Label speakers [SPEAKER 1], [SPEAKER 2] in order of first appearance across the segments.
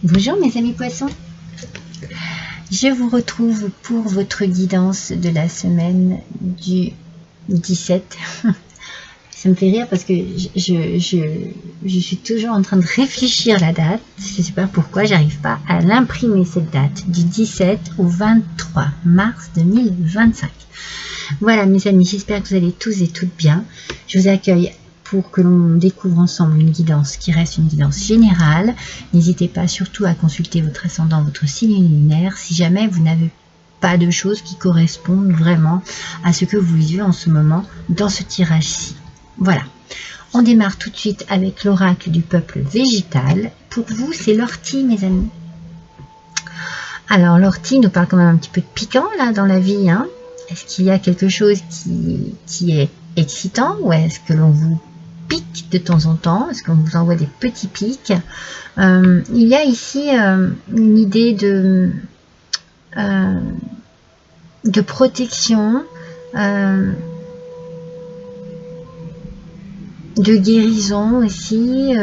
[SPEAKER 1] Bonjour mes amis poissons, je vous retrouve pour votre guidance de la semaine du 17. Ça me fait rire parce que je suis toujours en train de réfléchir la date. Je ne sais pas pourquoi j'arrive pas à l'imprimer cette date, du 17 au 23 mars 2025. Voilà mes amis, j'espère que vous allez tous et toutes bien. Je vous accueille pour que l'on découvre ensemble une guidance qui reste une guidance générale. N'hésitez pas surtout à consulter votre ascendant, votre signe lunaire, si jamais vous n'avez pas de choses qui correspondent vraiment à ce que vous vivez en ce moment dans ce tirage-ci. Voilà, on démarre tout de suite avec l'oracle du peuple végétal. Pour vous, c'est l'ortie, mes amis. Alors, l'ortie nous parle quand même un petit peu de piquant là dans la vie, hein. Est-ce qu'il y a quelque chose qui est excitant ou est-ce que l'on vous pique de temps en temps? Est-ce qu'on vous envoie des petits pics? Il y a ici une idée de protection, de guérison aussi.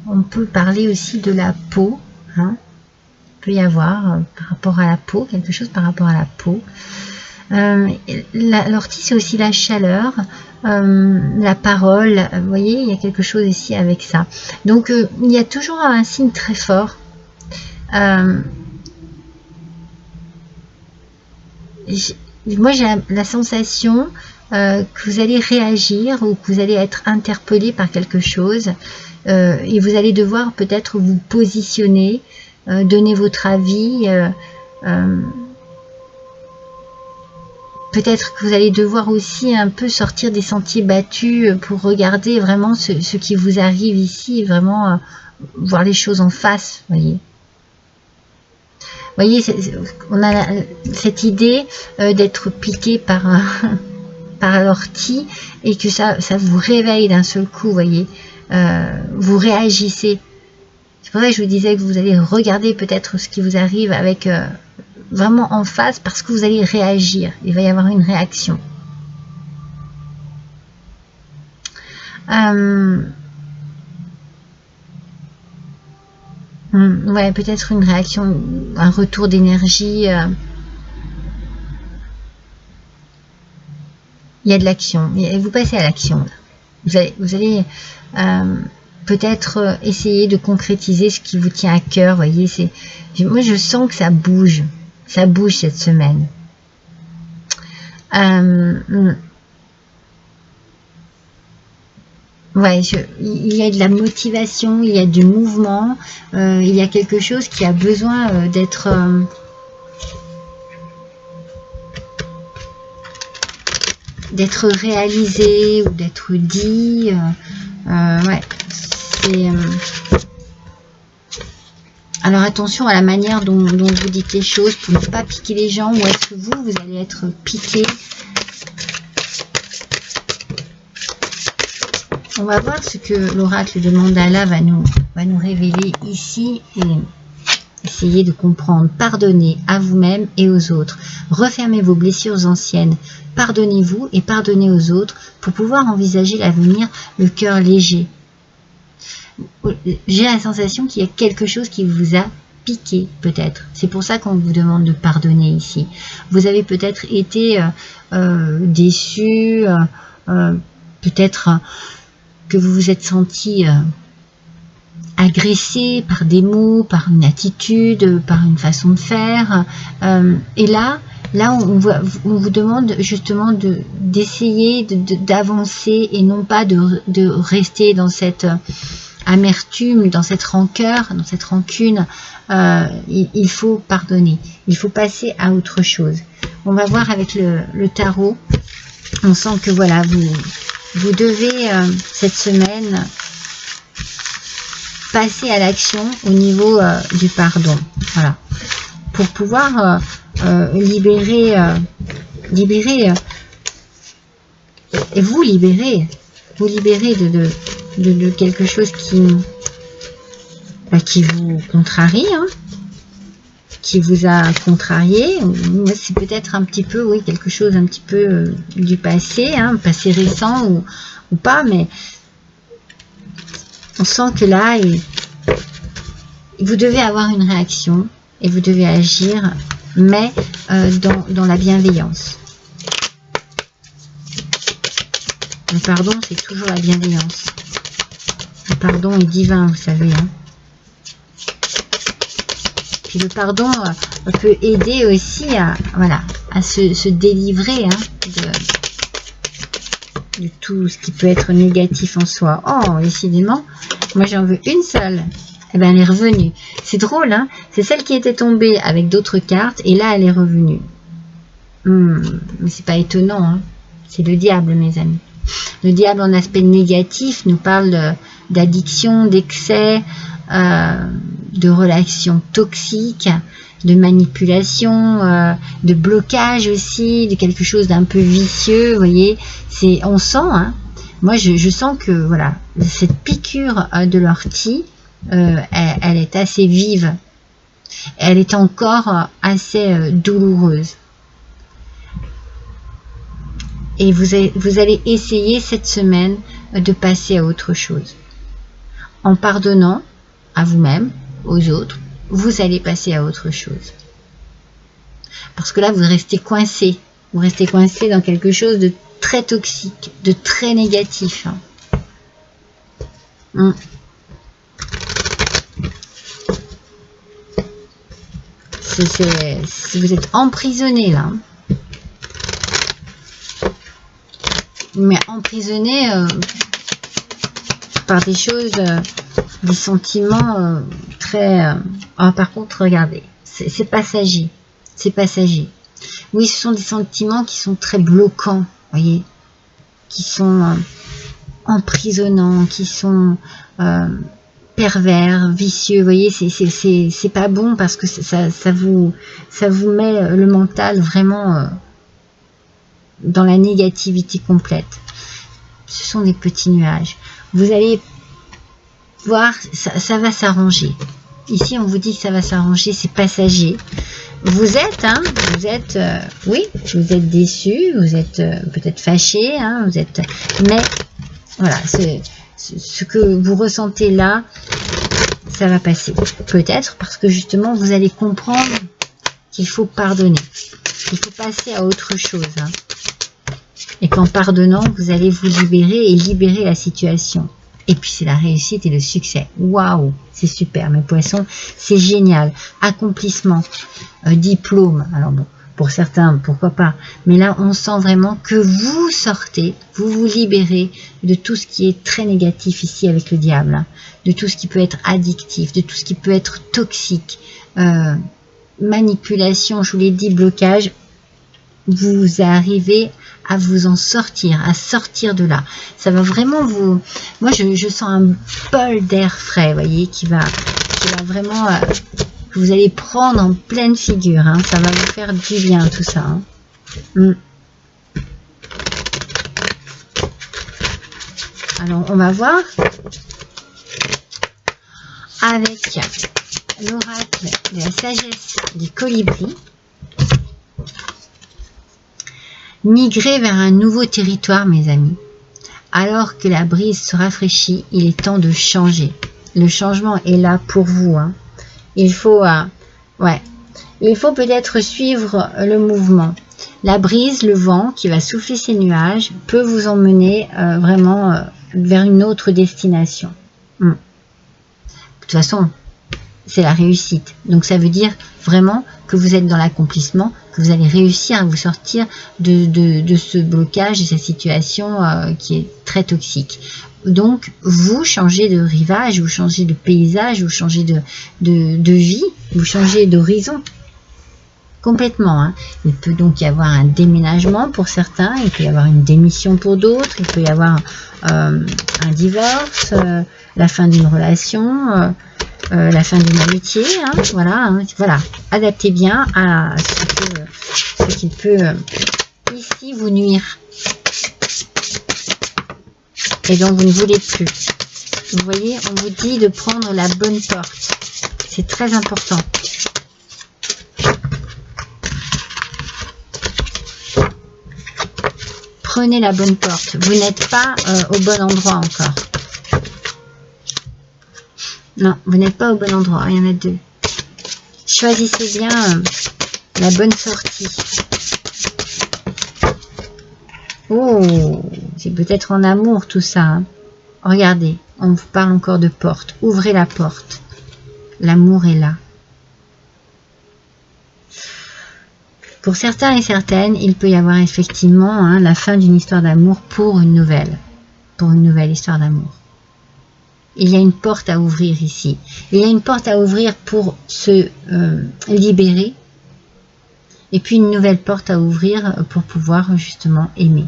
[SPEAKER 1] On peut parler aussi de la peau, hein. Il peut y avoir par rapport à la peau, quelque chose par rapport à la peau. L'ortie, c'est aussi la chaleur, la parole. Vous voyez, il y a quelque chose ici avec ça. Donc, il y a toujours un signe très fort. Moi, j'ai la sensation que vous allez réagir ou que vous allez être interpellé par quelque chose et vous allez devoir peut-être vous positionner, donner votre avis. Peut-être que vous allez devoir aussi un peu sortir des sentiers battus pour regarder vraiment ce qui vous arrive ici, vraiment voir les choses en face, voyez. Voyez, on a cette idée d'être piqué par l'ortie et que ça vous réveille d'un seul coup, voyez. Vous réagissez. C'est pour ça que je vous disais que vous allez regarder peut-être ce qui vous arrive avec vraiment en face parce que vous allez réagir. Il va y avoir une réaction. Ouais, peut-être une réaction, un retour d'énergie. Il y a de l'action. Vous passez à l'action. Vous allez peut-être essayer de concrétiser ce qui vous tient à cœur. Voyez, moi je sens que ça bouge. Ça bouge cette semaine. Ouais, il y a de la motivation, il y a du mouvement, il y a quelque chose qui a besoin d'être réalisé ou d'être dit. Ouais, c'est... Alors attention à la manière dont vous dites les choses pour ne pas piquer les gens, ou est-ce que vous allez être piqué? On va voir ce que l'oracle de Mandala va nous révéler ici et essayer de comprendre. Pardonnez à vous-même et aux autres. Refermez vos blessures anciennes. Pardonnez-vous et pardonnez aux autres pour pouvoir envisager l'avenir le cœur léger. J'ai la sensation qu'il y a quelque chose qui vous a piqué peut-être. C'est pour ça qu'on vous demande de pardonner ici. Vous avez peut-être été déçu, peut-être que vous vous êtes senti agressé par des mots, par une attitude, par une façon de faire. Et là on vous demande justement d'essayer d'avancer et non pas de rester dans cette amertume, dans cette rancœur, dans cette rancune. Il faut pardonner, il faut passer à autre chose. On va voir avec le tarot. On sent que voilà, vous devez cette semaine passer à l'action au niveau du pardon. Voilà, pour pouvoir libérer et vous libérer de quelque chose qui vous contrarie, hein, qui vous a contrarié. C'est peut-être un petit peu, oui, quelque chose un petit peu du passé, hein, passé récent ou pas, mais on sent que là, vous devez avoir une réaction et vous devez agir, mais dans la bienveillance. Le pardon, c'est toujours la bienveillance. Le pardon est divin, vous savez. Hein. Puis le pardon peut aider aussi à, voilà, à se délivrer hein, de tout ce qui peut être négatif en soi. Oh, décidément, moi j'en veux une seule. Eh bien, elle est revenue. C'est drôle, hein? C'est celle qui était tombée avec d'autres cartes et là, elle est revenue. Mais c'est pas étonnant, hein? C'est le diable, mes amis. Le diable en aspect négatif nous parle d'addiction, d'excès, de relations toxiques, de manipulation, de blocage aussi, de quelque chose d'un peu vicieux, vous voyez. On sent, hein, moi je sens que voilà, cette piqûre de l'ortie, elle est assez vive, elle est encore assez douloureuse. Et vous allez essayer cette semaine de passer à autre chose. En pardonnant à vous-même, aux autres, vous allez passer à autre chose. Parce que là, vous restez coincé. Vous restez coincé dans quelque chose de très toxique, de très négatif. Vous êtes emprisonné là. Mais emprisonné par des choses, des sentiments très... par contre, regardez, c'est passager. C'est passager. Oui, ce sont des sentiments qui sont très bloquants, voyez, qui sont emprisonnants, qui sont pervers, vicieux, vous voyez, c'est pas bon parce que ça vous met le mental vraiment dans la négativité complète. Ce sont des petits nuages. Vous allez voir, ça va s'arranger. Ici, on vous dit que ça va s'arranger, c'est passager. Vous êtes, oui, vous êtes déçu, vous êtes peut-être fâché, hein, mais voilà, ce que vous ressentez là, ça va passer. Peut-être parce que justement, vous allez comprendre qu'il faut pardonner, qu'il faut passer à autre chose. Hein. Et qu'en pardonnant, vous allez vous libérer et libérer la situation. Et puis c'est la réussite et le succès. Waouh, c'est super, mes poissons, c'est génial. Accomplissement, diplôme. Alors bon, pour certains, pourquoi pas. Mais là, on sent vraiment que vous sortez, vous vous libérez de tout ce qui est très négatif ici avec le diable. Hein, de tout ce qui peut être addictif, de tout ce qui peut être toxique. Manipulation, je vous l'ai dit, blocage. Vous arrivez à vous en sortir, à sortir de là. Ça va vraiment vous... Moi, je sens un bol d'air frais, vous voyez, qui va vraiment... que vous allez prendre en pleine figure. Hein. Ça va vous faire du bien, tout ça. Hein. Alors, on va voir avec l'oracle de la sagesse du colibri. Migrer vers un nouveau territoire, mes amis. Alors que la brise se rafraîchit, il est temps de changer. Le changement est là pour vous. Hein. Il faut peut-être suivre le mouvement. La brise, le vent qui va souffler ces nuages, peut vous emmener vraiment vers une autre destination. De toute façon, c'est la réussite. Donc ça veut dire vraiment que vous êtes dans l'accomplissement, que vous allez réussir à vous sortir de ce blocage, de cette situation qui est très toxique. Donc vous changez de rivage, vous changez de paysage, vous changez de vie, vous changez d'horizon. Complètement. Hein. Il peut donc y avoir un déménagement pour certains, il peut y avoir une démission pour d'autres, il peut y avoir un divorce, la fin d'une relation, la fin d'une amitié, hein, voilà, adaptez bien à ce qui peut ici vous nuire et dont vous ne voulez plus. Vous voyez, on vous dit de prendre la bonne porte, c'est très important. Prenez la bonne porte, vous n'êtes pas au bon endroit encore. Non, vous n'êtes pas au bon endroit, il y en a deux. Choisissez bien la bonne sortie. Oh, c'est peut-être en amour tout ça. Hein. Regardez, on vous parle encore de porte. Ouvrez la porte. L'amour est là. Pour certains et certaines, il peut y avoir effectivement hein, la fin d'une histoire d'amour pour une nouvelle histoire d'amour. Il y a une porte à ouvrir ici. Il y a une porte à ouvrir pour se libérer. Et puis une nouvelle porte à ouvrir pour pouvoir justement aimer.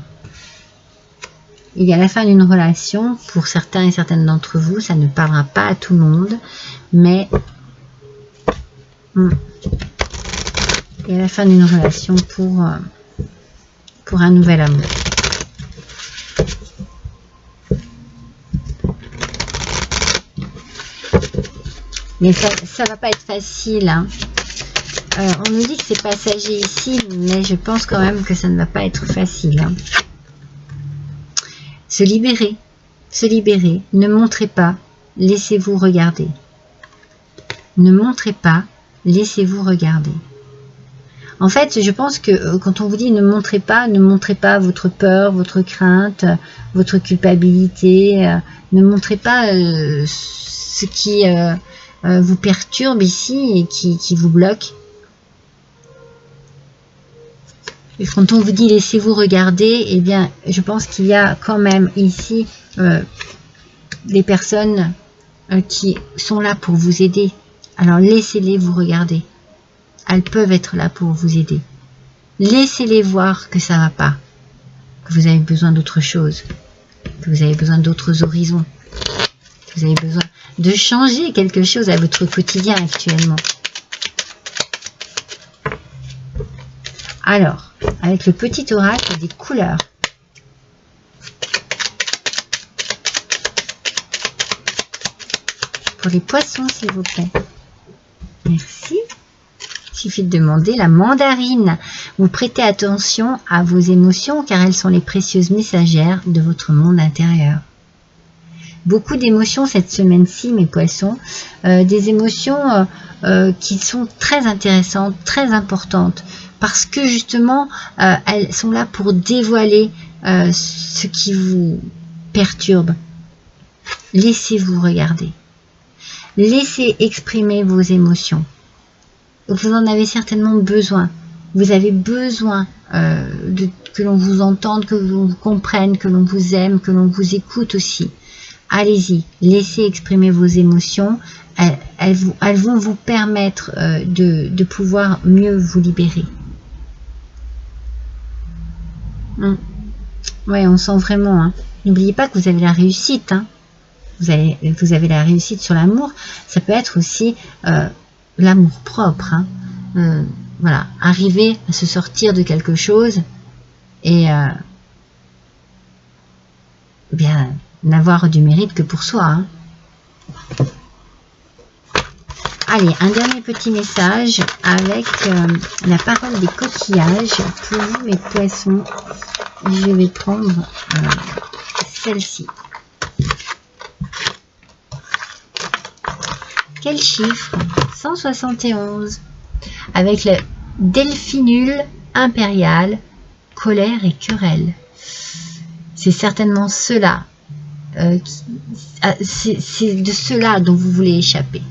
[SPEAKER 1] Il y a la fin d'une relation, pour certains et certaines d'entre vous, ça ne parlera pas à tout le monde, mais il y a la fin d'une relation pour un nouvel amour. Mais ça va pas être facile. Hein. On nous dit que c'est passager ici, mais je pense quand même que ça ne va pas être facile. Hein. Se libérer, ne montrez pas, laissez-vous regarder. Ne montrez pas, laissez-vous regarder. En fait, je pense que quand on vous dit ne montrez pas votre peur, votre crainte, votre culpabilité, ne montrez pas ce qui vous perturbe ici et qui vous bloque. Et quand on vous dit laissez-vous regarder, eh bien, je pense qu'il y a quand même ici des personnes qui sont là pour vous aider. Alors laissez-les vous regarder. Elles peuvent être là pour vous aider. Laissez-les voir que ça ne va pas, que vous avez besoin d'autre chose, que vous avez besoin d'autres horizons, que vous avez besoin de changer quelque chose à votre quotidien actuellement. Alors, avec le petit oracle des couleurs. Pour les poissons, s'il vous plaît. Merci. Il suffit de demander la mandarine. Vous prêtez attention à vos émotions car elles sont les précieuses messagères de votre monde intérieur. Beaucoup d'émotions cette semaine-ci, mes poissons. Des émotions qui sont très intéressantes, très importantes. Parce que justement, elles sont là pour dévoiler ce qui vous perturbe. Laissez-vous regarder. Laissez exprimer vos émotions. Vous en avez certainement besoin. Vous avez besoin que l'on vous entende, que l'on vous comprenne, que l'on vous aime, que l'on vous écoute aussi. Allez-y, laissez exprimer vos émotions. Elles vont vous permettre de pouvoir mieux vous libérer. Ouais, on sent vraiment. Hein. N'oubliez pas que vous avez la réussite. Hein. Vous avez la réussite sur l'amour. Ça peut être aussi l'amour propre. Hein. Voilà, arriver à se sortir de quelque chose et bien n'avoir du mérite que pour soi. Hein. Allez, un dernier petit message avec la parole des coquillages pour vous, mes poissons. Je vais prendre celle-ci. Quel chiffre? 171. Avec le delphinule impérial, colère et querelle. C'est certainement cela. C'est de cela dont vous voulez échapper.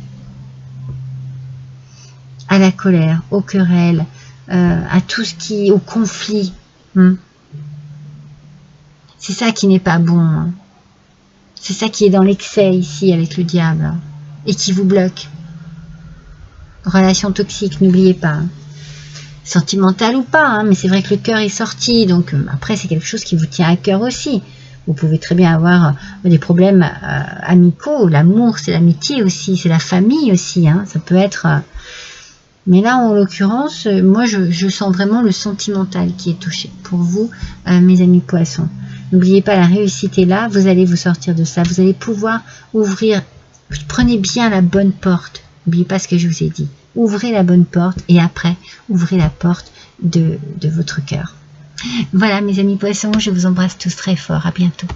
[SPEAKER 1] À la colère, aux querelles, à tout ce qui est au conflit. C'est ça qui n'est pas bon. Hein. C'est ça qui est dans l'excès ici avec le diable. Hein, et qui vous bloque. Relation toxique, n'oubliez pas. Hein. Sentimentale ou pas, hein, mais c'est vrai que le cœur est sorti. Donc après, c'est quelque chose qui vous tient à cœur aussi. Vous pouvez très bien avoir des problèmes amicaux. L'amour, c'est l'amitié aussi. C'est la famille aussi. Hein. Ça peut être... mais là, en l'occurrence, moi, je sens vraiment le sentimental qui est touché. Pour vous, mes amis poissons. N'oubliez pas, la réussite est là. Vous allez vous sortir de ça. Vous allez pouvoir ouvrir. Prenez bien la bonne porte. N'oubliez pas ce que je vous ai dit. Ouvrez la bonne porte et après, ouvrez la porte de votre cœur. Voilà, mes amis poissons, je vous embrasse tous très fort. À bientôt.